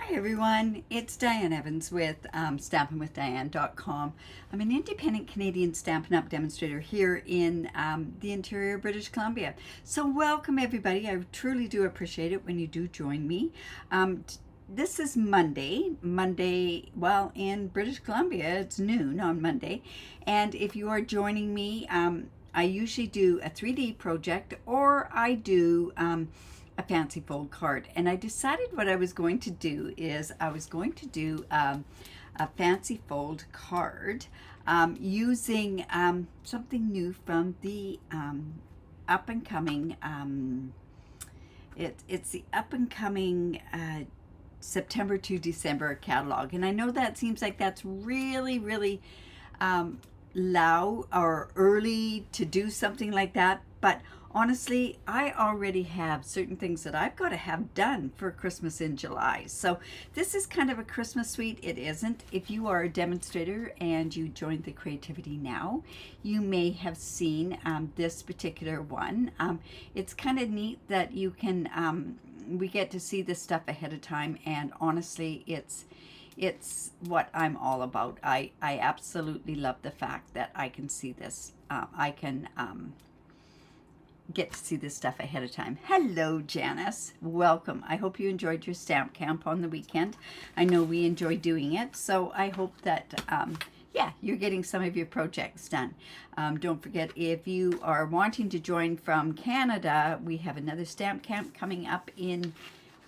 Hi everyone, it's Diane Evans with stampinwithdiane.com. I'm an independent Canadian Stampin' Up demonstrator here in the interior of British Columbia. So welcome everybody. I truly do appreciate it when you do join me. This is Monday, well, in British Columbia, it's noon on Monday. And if you are joining me, I usually do a 3D project or I do a fancy fold card, and I decided what I was going to do is I was going to do a fancy fold card using something new from the up and coming it's the up and coming September to December catalog. And I know that seems like that's really loud or early to do something like that, but honestly, I already have certain things that I've got to have done for Christmas in July. So this is kind of a Christmas suite. It isn't. If you are a demonstrator and you joined the Creativity Now, you may have seen this particular one. It's kind of neat that you can, we get to see this stuff ahead of time, and honestly, it's what I'm all about. I absolutely love the fact that I can see this. I can get to see this stuff ahead of time. Hello, Janice. Welcome. I hope you enjoyed your stamp camp on the weekend. I know we enjoy doing it, so I hope that yeah, you're getting some of your projects done. Don't forget, if you are wanting to join from Canada, we have another stamp camp coming up in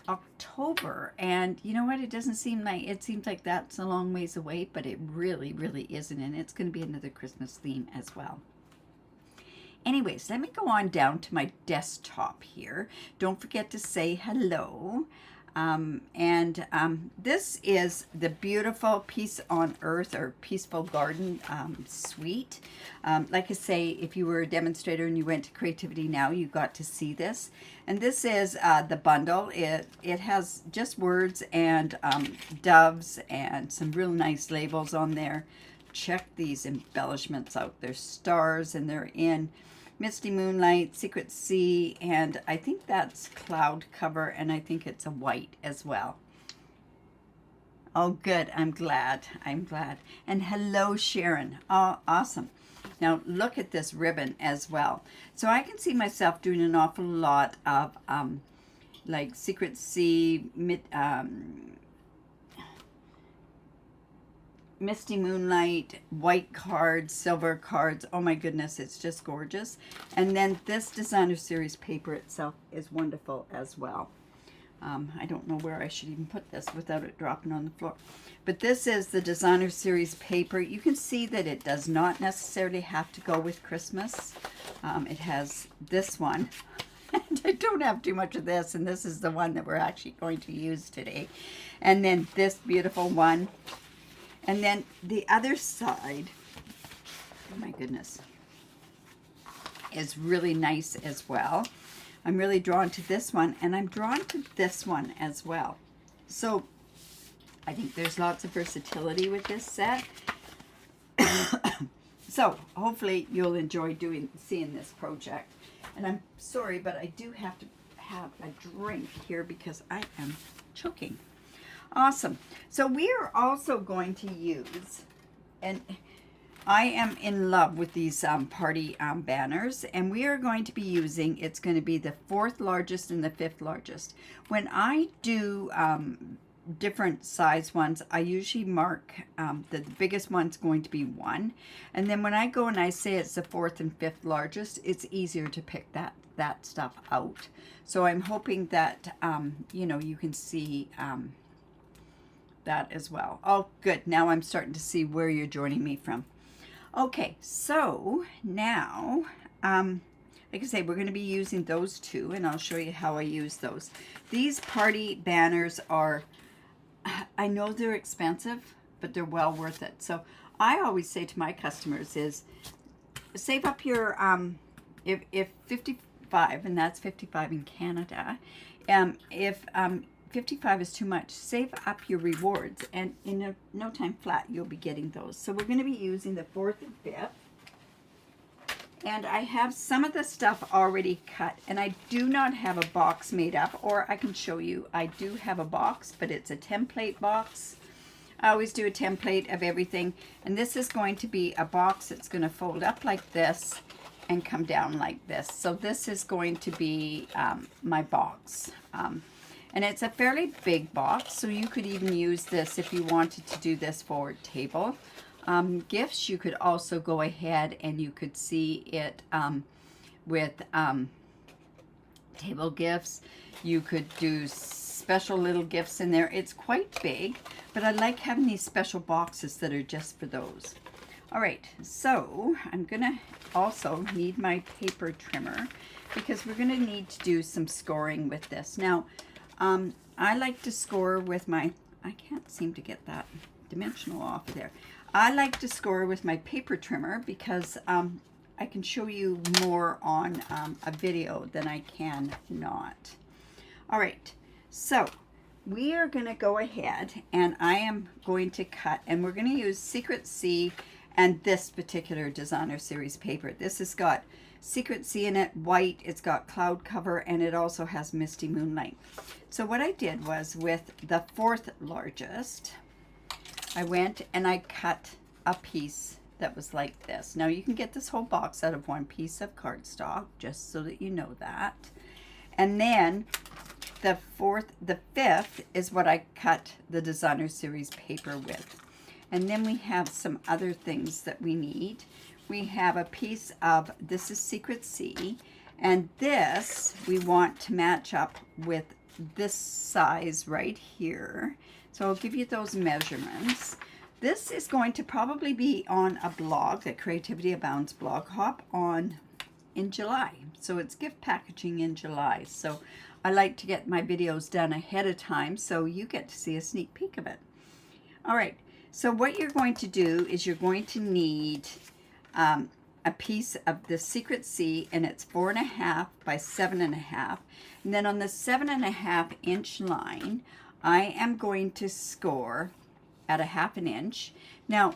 October, and you know what, it seems like that's a long ways away, but it really isn't, and it's going to be another Christmas theme as well. Anyways, let me go on down to my desktop here. Don't forget to say hello. This is the beautiful Peace on Earth or Peaceful Garden suite. Like I say, if you were a demonstrator and you went to Creativity Now, you got to see this. And this is the bundle. It has just words and doves and some real nice labels on there. Check these embellishments out. There's stars, and they're in Misty, Moonlight, Secret Sea, and I think that's cloud cover, and I think it's a white as well. Oh, good. I'm glad. And hello, Sharon. Oh, awesome. Now, look at this ribbon as well. So I can see myself doing an awful lot of like Secret Sea, Misty, Moonlight, white cards, silver cards. Oh my goodness, it's just gorgeous. And then this designer series paper itself is wonderful as well. I don't know where I should even put this without it dropping on the floor. But this is the designer series paper. You can see that it does not necessarily have to go with Christmas. It has this one. And I don't have too much of this, and this is the one that we're actually going to use today. And then this beautiful one. And then the other side, oh my goodness, is really nice as well. I'm really drawn to this one, and I'm drawn to this one as well. So I think there's lots of versatility with this set. So hopefully you'll enjoy seeing this project. And I'm sorry, but I do have to have a drink here because I am choking. Awesome. So we are also going to use, and I am in love with these party banners, and we are going to be using, it's going to be the 4th largest and the 5th largest. When I do different size ones, I usually mark the biggest one's going to be 1. And then when I go and I say it's the 4th and 5th largest, it's easier to pick that stuff out. So I'm hoping that, you know, you can see that as well. Oh, good. Now I'm starting to see where you're joining me from. Okay, so now, like I say, we're going to be using those two, and I'll show you how I use those. These party banners are, I know they're expensive, but they're well worth it. So I always say to my customers is, save up your, if 55, and that's 55 in Canada, if 55 is too much, save up your rewards, and in no time flat you'll be getting those. So we're going to be using the 4th and 5th, And I have some of the stuff already cut, and I do not have a box made up, or I can show you. I do have a box, but it's a template box. I always do a template of everything, and this is going to be a box that's going to fold up like this and come down like this. So this is going to be my box. And it's a fairly big box, so you could even use this if you wanted to do this for table. Gifts, you could also go ahead and you could see it with table gifts. You could do special little gifts in there. It's quite big, but I like having these special boxes that are just for those. All right, so I'm gonna also need my paper trimmer because we're gonna need to do some scoring with this. Now, I like to score with my, I can't seem to get that dimensional off there. I like to score with my paper trimmer because I can show you more on a video than I can not. All right, so we are going to go ahead and I am going to cut, and we're going to use Secret C and this particular designer series paper. This has got Secret C in it, white, it's got cloud cover, and it also has Misty Moonlight. So what I did was with the 4th largest, I went and I cut a piece that was like this. Now you can get this whole box out of one piece of cardstock, just so that you know that. And then the 5th is what I cut the designer series paper with. And then we have some other things that we need. We have a piece of, this is Secret C, and this we want to match up with this size right here. So I'll give you those measurements. This is going to probably be on a blog, the Creativity Abounds blog, hop on in July. So it's gift packaging in July. So I like to get my videos done ahead of time so you get to see a sneak peek of it. All right, so what you're going to do is you're going to need a piece of the Secret C, and it's 4.5 by 7.5. And then on the 7.5 inch line, I am going to score at a 1/2 inch. Now,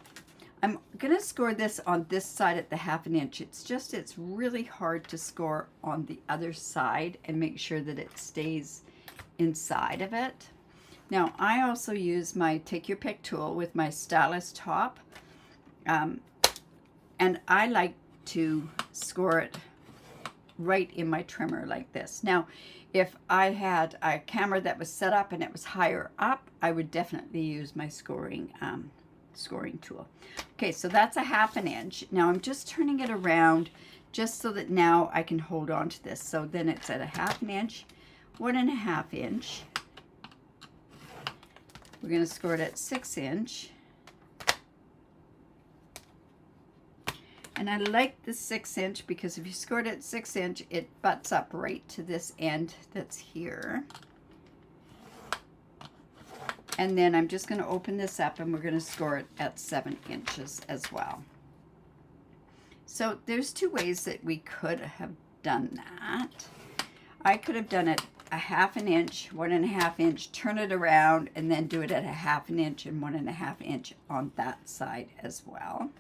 I'm going to score this on this side at the 1/2 inch. It's really hard to score on the other side and make sure that it stays inside of it. Now, I also use my Take Your Pick tool with my stylus top. And I like to score it right in my trimmer like this. Now, if I had a camera that was set up and it was higher up, I would definitely use my scoring tool. Okay, so that's a 1/2 inch. Now I'm just turning it around just so that now I can hold on to this. So then it's at a 1/2 inch, 1.5 inch. We're going to score it at 6 inch. And I like the 6 inch because if you scored at 6 inch, it butts up right to this end that's here. And then I'm just going to open this up and we're going to score it at 7 inches as well. So there's 2 ways that we could have done that. I could have done it a 1/2 inch, 1.5 inch, turn it around, and then do it at a 1/2 inch and 1.5 inch on that side as well.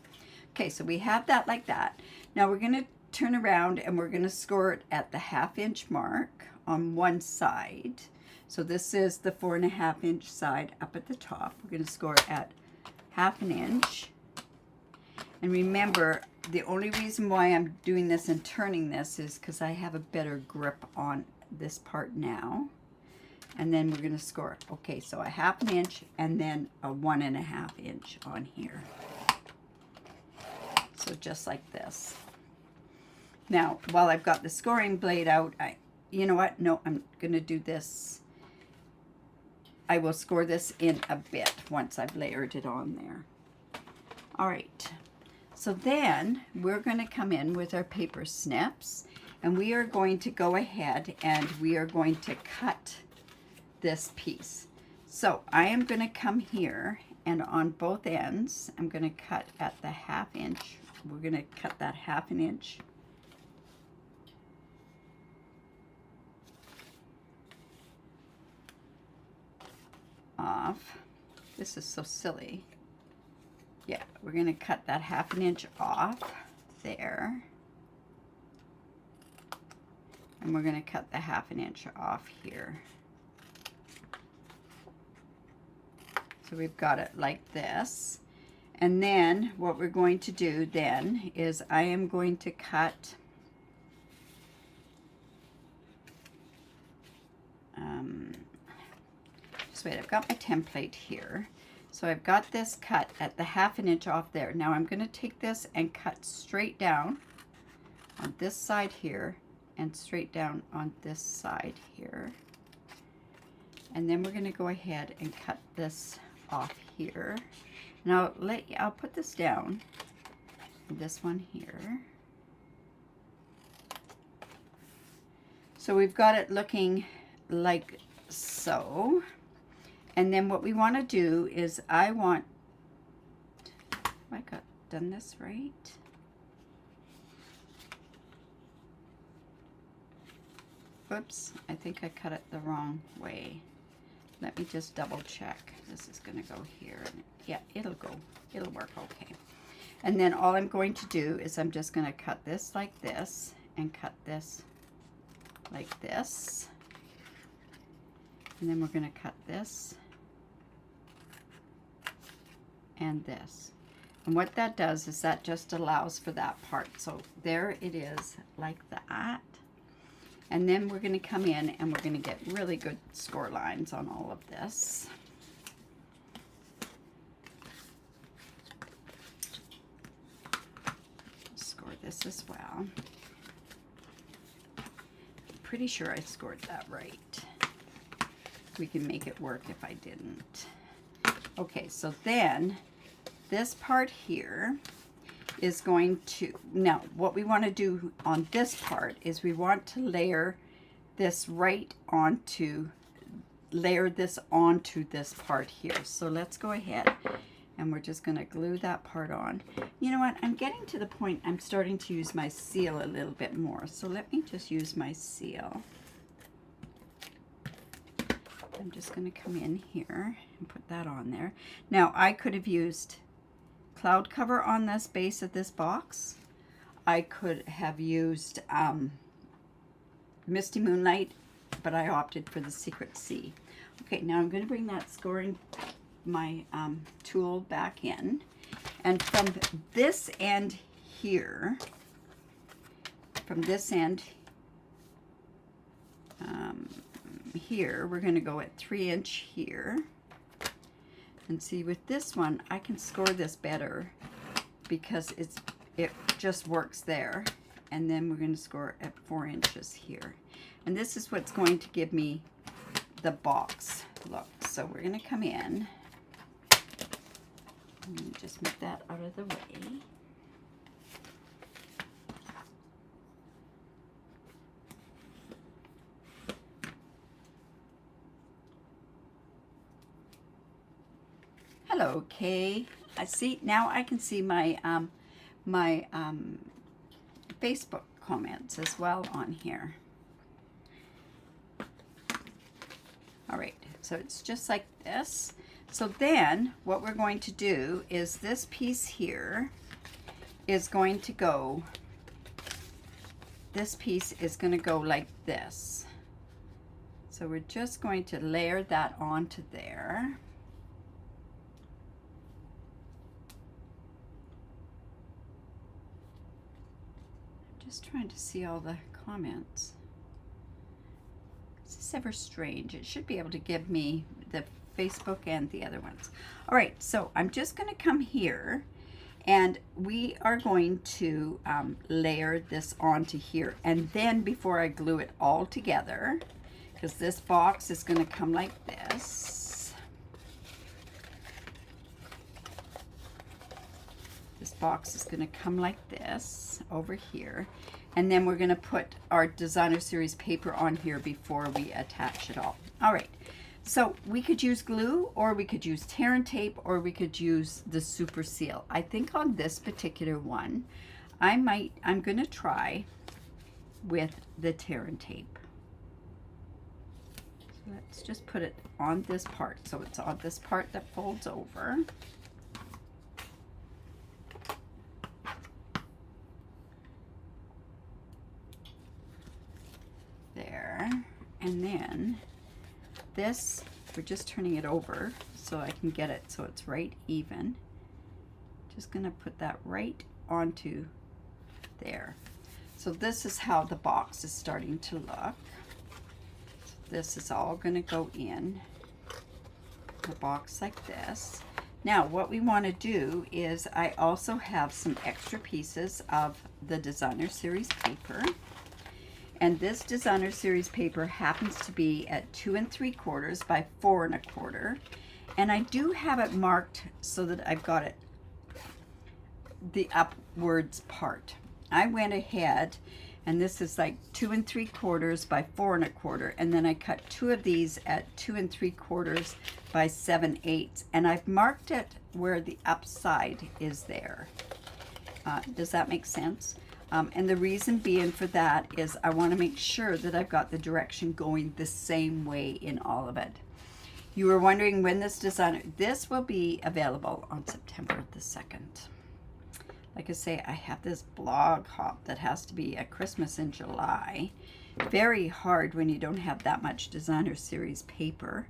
Okay, so we have that like that. Now we're going to turn around and we're going to score it at the 1/2 inch mark on one side. So this is the 4.5 inch side up at the top. We're going to score it at 1/2 inch. And remember, the only reason why I'm doing this and turning this is because I have a better grip on this part now. And then we're going to score it. Okay, so a 1/2 inch and then a 1.5 inch on here. So just like this. Now, while I've got the scoring blade out, you know what? No, I'm going to do this. I will score this in a bit once I've layered it on there. All right. So then we're going to come in with our paper snips, and we are going to go ahead and we are going to cut this piece. So I am going to come here, and on both ends, I'm going to cut at the 1/2 inch. We're going to cut that 1/2 inch. Off. This is so silly. Yeah, we're going to cut that 1/2 inch off there. And we're going to cut the 1/2 inch off here. So we've got it like this. And then what we're going to do then is I am going to cut just wait, I've got my template here. So I've got this cut at the 1/2 inch off there. Now I'm going to take this and cut straight down on this side here and straight down on this side here. And then we're going to go ahead and cut this off here. Now I'll put this down, this one here. So we've got it looking like so. And then what we want to do is I got done this right? Whoops, I think I cut it the wrong way. Let me just double check. This is going to go here. Yeah, it'll work okay. And then all I'm going to do is I'm just going to cut this like this and cut this like this. And then we're going to cut this and this. And what that does is that just allows for that part. So there it is like that. And then we're going to come in and we're going to get really good score lines on all of this. Score this as well. I'm pretty sure I scored that right. We can make it work if I didn't. Okay, so then this part here is going to, now what we want to do on this part is we want to layer this onto this part here. So let's go ahead and we're just going to glue that part on. You know what, I'm getting to the point I'm starting to use my seal a little bit more. So let me just use my seal. I'm just going to come in here and put that on there. Now I could have used cloud cover on this base of this box. I could have used Misty Moonlight, but I opted for the Secret Sea. Okay, now I'm going to bring that scoring, my tool back in. And from this end here, here, we're going to go at 3" here. And see, with this one, I can score this better because it just works there. And then we're going to score at 4 inches here. And this is what's going to give me the box look. So we're going to come in. And just move that out of the way. Hello, Kay. I see now. I can see my Facebook comments as well on here. All right, so it's just like this. So then what we're going to do is this piece here is going to go. This piece is going to go like this. So we're just going to layer that onto there. Just trying to see all the comments. Is this ever strange? It should be able to give me the Facebook and the other ones. All right, so I'm just going to come here and we are going to layer this onto here. And then before I glue it all together, because this box is going to come like this. This box is going to come like this over here. And then we're going to put our designer series paper on here before we attach it all. All right. So we could use glue, or we could use tear and tape, or we could use the super seal. I think on this particular one, I'm going to try with the tear and tape. So let's just put it on this part. So it's on this part that folds over. this, we're just turning it over so I can get it so it's right even. Just gonna put that right onto there. So this is how the box is starting to look. This is all gonna go in the box like this. Now what we want to do is, I also have some extra pieces of the designer series paper, and this designer series paper happens to be at 2 3/4 by 4 1/4, and I do have it marked so that I've got it the upwards part. I went ahead, and this is like 2 3/4 by 4 1/4, and then I cut 2 of these at 2 3/4 by 7/8, and I've marked it where the upside is there. Does that make sense? And the reason being for that is I want to make sure that I've got the direction going the same way in all of it. You were wondering when this will be available on September the 2nd. Like I say, I have this blog hop that has to be at Christmas in July. Very hard when you don't have that much designer series paper,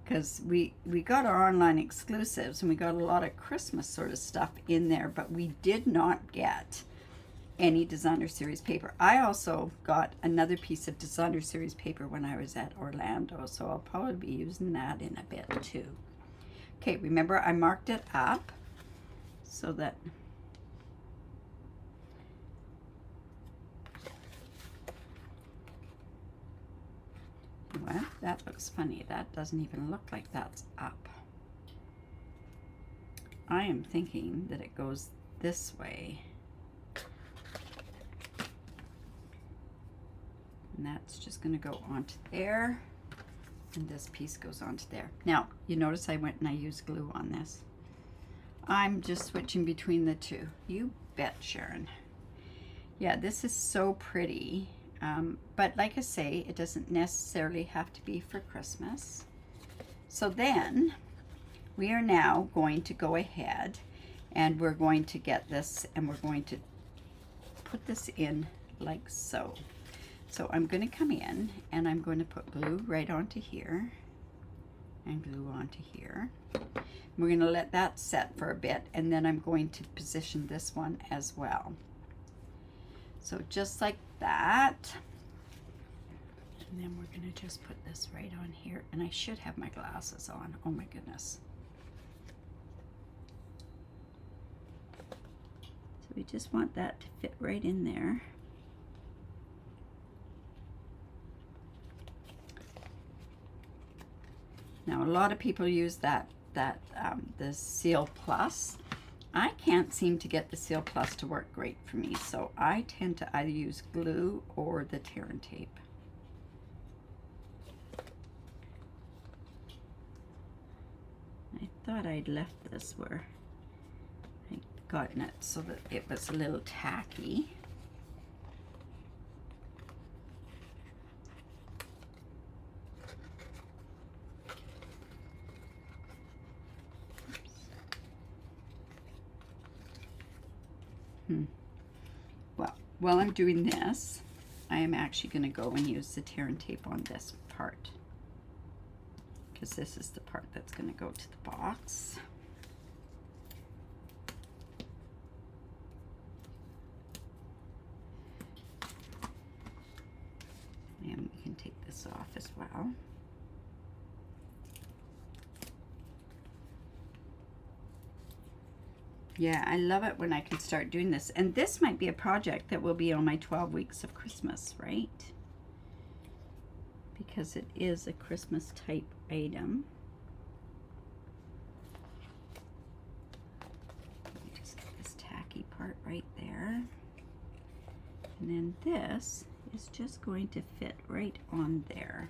because we got our online exclusives and we got a lot of Christmas sort of stuff in there, but we did not get any designer series paper. I also got another piece of designer series paper when I was at Orlando, so I'll probably be using that in a bit too. Okay, remember I marked it up so that well, that looks funny. That doesn't even look like that's up. I am thinking that it goes this way. And that's just going to go onto there. And this piece goes onto there. Now, you notice I went and I used glue on this. I'm just switching between the two. You bet, Sharon. Yeah, this is so pretty. But like I say, it doesn't necessarily have to be for Christmas. So then we are now going to go ahead and we're going to get this and we're going to put this in like so. So I'm going to come in and I'm going to put glue right onto here and glue onto here. We're going to let that set for a bit, and then I'm going to position this one as well. So just like that. And then we're going to just put this right on here, and I should have my glasses on. Oh my goodness. So we just want that to fit right in there. Now a lot of people use the Seal Plus. I can't seem to get the Seal Plus to work great for me, so I tend to either use glue or the tear and tape. I thought I'd left this where I'd gotten it so that it was a little tacky. Well, while I'm doing this, I am actually going to go and use the tear and tape on this part, because this is the part that's going to go to the box. And we can take this off as well. Yeah, I love it when I can start doing this. And this might be a project that will be on my 12 weeks of Christmas, right? Because it is a Christmas type item. Let me just get this tacky part right there. And then this is just going to fit right on there.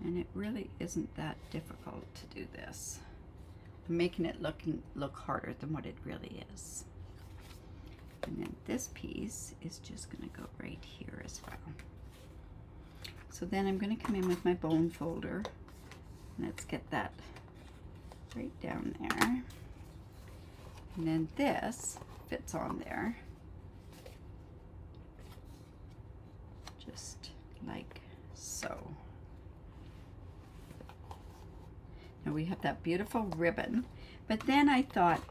And it really isn't that difficult to do this. Making it look harder than what it really is. And then this piece is just going to go right here as well. So then I'm going to come in with my bone folder. Let's get that right down there. And then this fits on there. Just like so. Now we have that beautiful ribbon, but then I thought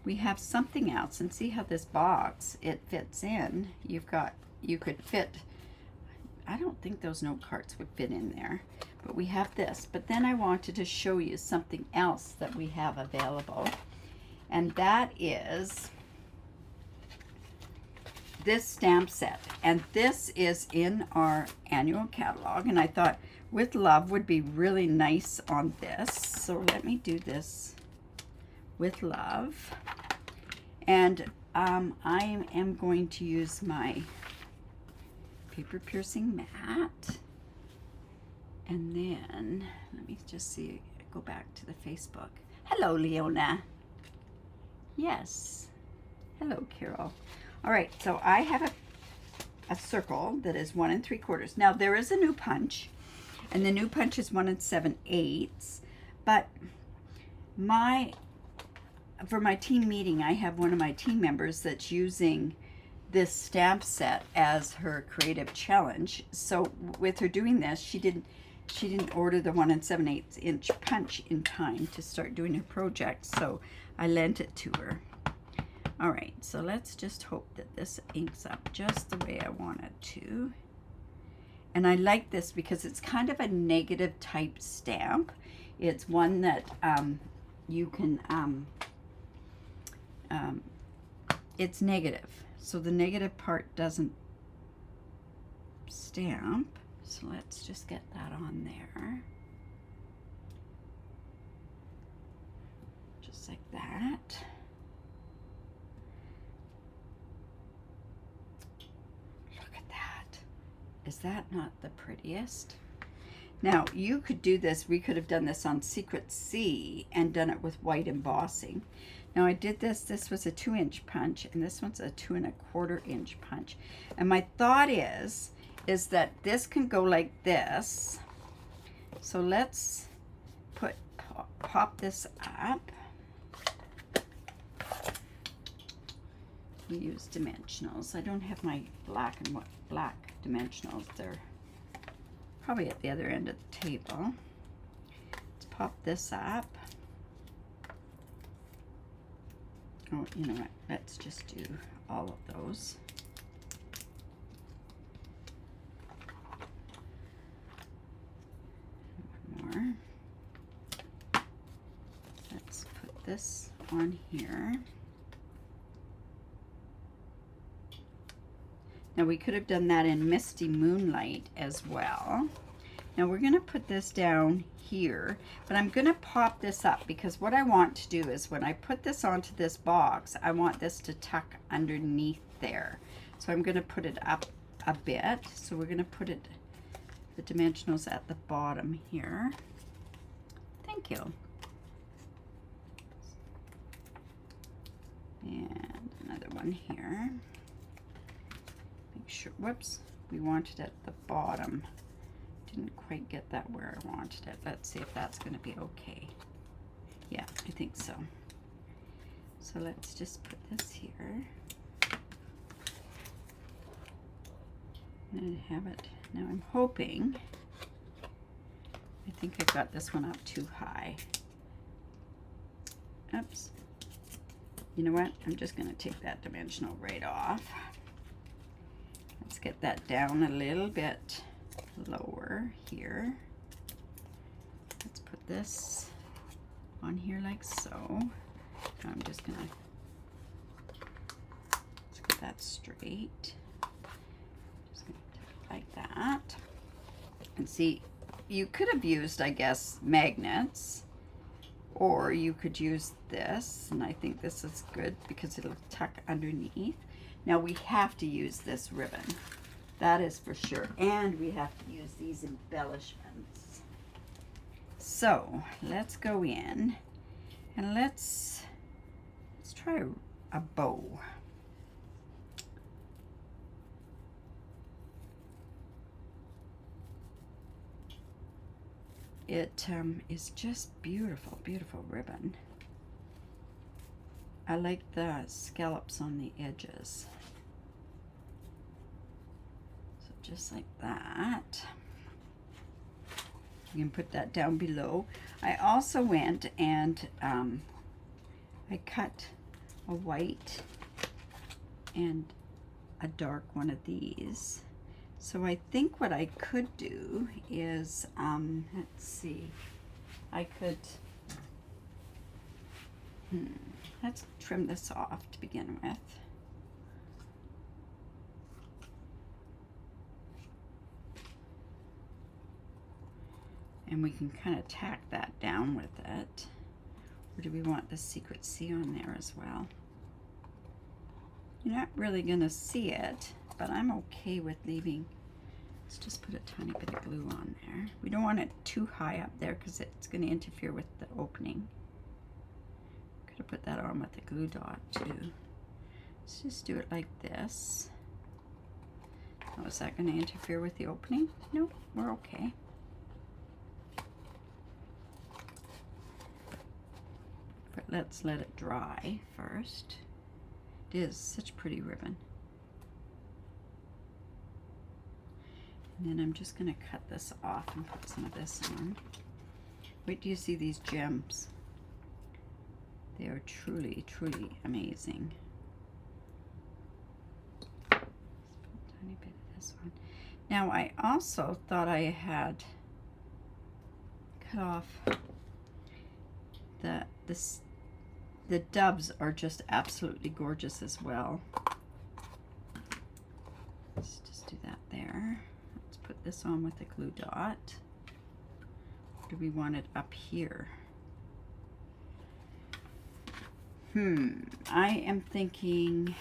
we have something else, and see how this box, it fits in. You could fit, I don't think those note cards would fit in there, but we have this. But then I wanted to show you something else that we have available, and that is this stamp set. And this is in our annual catalog, and I thought With Love would be really nice on this. So let me do this, With Love. And I am going to use my paper piercing mat. And then, let me just see, go back to the Facebook. Hello, Leona. Yes. Hello, Carol. All right, so I have a circle that is 1 3/4. Now, there is a new punch, and the new punch is 1 7/8. But for my team meeting, I have one of my team members that's using this stamp set as her creative challenge. So with her doing this, she didn't order the 1 7/8 inch punch in time to start doing her project, so I lent it to her. All right, so let's just hope that this inks up just the way I want it to. And I like this because it's kind of a negative type stamp. It's one that you can, it's negative. So the negative part doesn't stamp. So let's just get that on there. Just like that. Is that not the prettiest? Now, you could do this. We could have done this on Secret C and done it with white embossing. Now, I did this. This was a 2-inch punch, and this one's a 2 1/4 inch punch. And my thought is that this can go like this. So let's pop this up. We use dimensionals. I don't have my black dimensionals. They're probably at the other end of the table. Let's pop this up. Oh, you know what? Let's just do all of those. One more. Let's put this on here. Now we could have done that in Misty Moonlight as well. Now we're going to put this down here, but I'm going to pop this up because what I want to do is when I put this onto this box, I want this to tuck underneath there. So I'm going to put it up a bit. So we're going to put it, the dimensionals at the bottom here. Thank you. And another one here. Sure, whoops, we want it at the bottom. Didn't quite get that where I wanted it. Let's see if that's going to be okay. Yeah, I think so. So let's just put this here. And have it. Now I'm hoping, I think I've got this one up too high. Oops. You know what? I'm just going to take that dimensional right off. Let's get that down a little bit lower here. Let's put this on here like so. I'm just gonna, let's get that straight. Just gonna do it like that. And see, you could have used, I guess, magnets, or you could use this, and I think this is good because it'll tuck underneath. Now we have to use this ribbon, that is for sure, and we have to use these embellishments. So let's go in and let's try a bow. It is just beautiful, beautiful ribbon. I like the scallops on the edges. So just like that. you can put that down below. I also went and I cut a white and a dark one of these. So I think what I could do is, let's see, I could, let's trim this off to begin with. And we can kind of tack that down with it. Or do we want the secret C on there as well? You're not really going to see it, but I'm okay with leaving. Let's just put a tiny bit of glue on there. We don't want it too high up there because it's going to interfere with the opening. Could have put that on with a glue dot too. Let's just do it like this. Oh, is that going to interfere with the opening? No, we're okay. But let's let it dry first. It is such pretty ribbon. And then I'm just going to cut this off and put some of this on. Wait till you see these gems. They are truly, truly amazing. Let's put a tiny bit of this one. Now I also thought I had cut off the doves are just absolutely gorgeous as well. Let's just do that there. Let's put this on with a glue dot. Or do we want it up here? I am thinking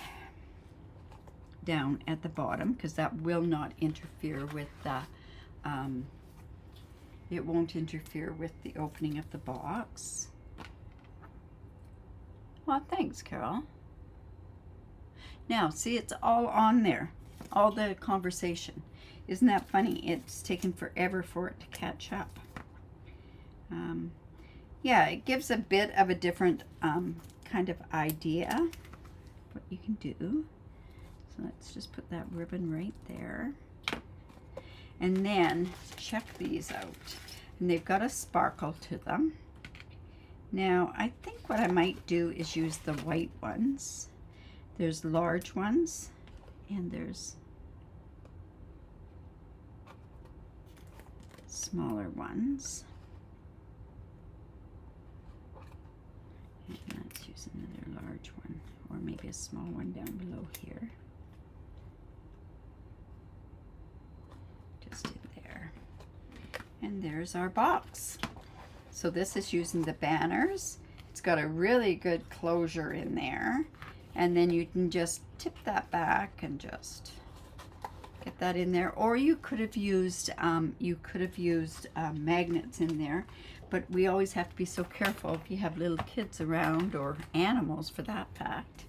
down at the bottom because that will not interfere with the, it won't interfere with the opening of the box. Well, thanks, Carol. Now, see, it's all on there, all the conversation. Isn't that funny? It's taken forever for it to catch up. Yeah, it gives a bit of a different kind of idea what you can do. So let's just put that ribbon right there. And then check these out. And they've got a sparkle to them. Now, I think what I might do is use the white ones. There's large ones, and there's smaller ones. And let's use another large one, or maybe a small one down below here. Just in there. And there's our box. So this is using the banners. It's got a really good closure in there. And then you can just tip that back and just get that in there. Or you could have used magnets in there. But we always have to be so careful if you have little kids around, or animals for that fact.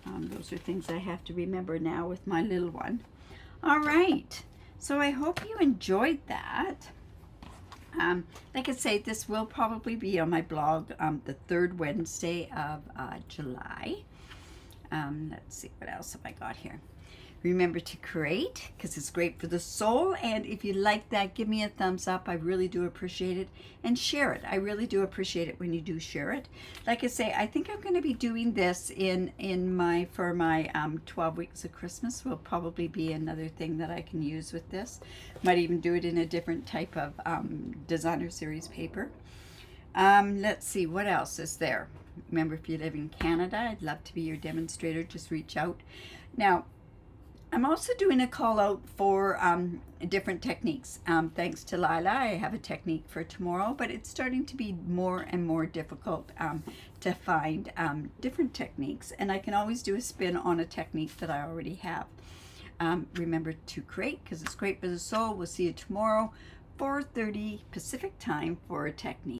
Those are things I have to remember now with my little one. All right. So I hope you enjoyed that. Like I say, this will probably be on my blog the third Wednesday of July. Let's see, what else have I got here? Remember to create, because it's great for the soul. And if you like that, give me a thumbs up. I really do appreciate it. And share it. I really do appreciate it when you do share it. Like I say, I think I'm going to be doing this for my 12 weeks of Christmas. Will probably be another thing that I can use with this. Might even do it in a different type of designer series paper. Let's see, what else is there? Remember, if you live in Canada, I'd love to be your demonstrator. Just reach out. Now, I'm also doing a call out for different techniques. Thanks to Lila, I have a technique for tomorrow, but it's starting to be more and more difficult to find different techniques. And I can always do a spin on a technique that I already have. Remember to create, because it's great for the soul. We'll see you tomorrow, 4:30 Pacific time for a technique.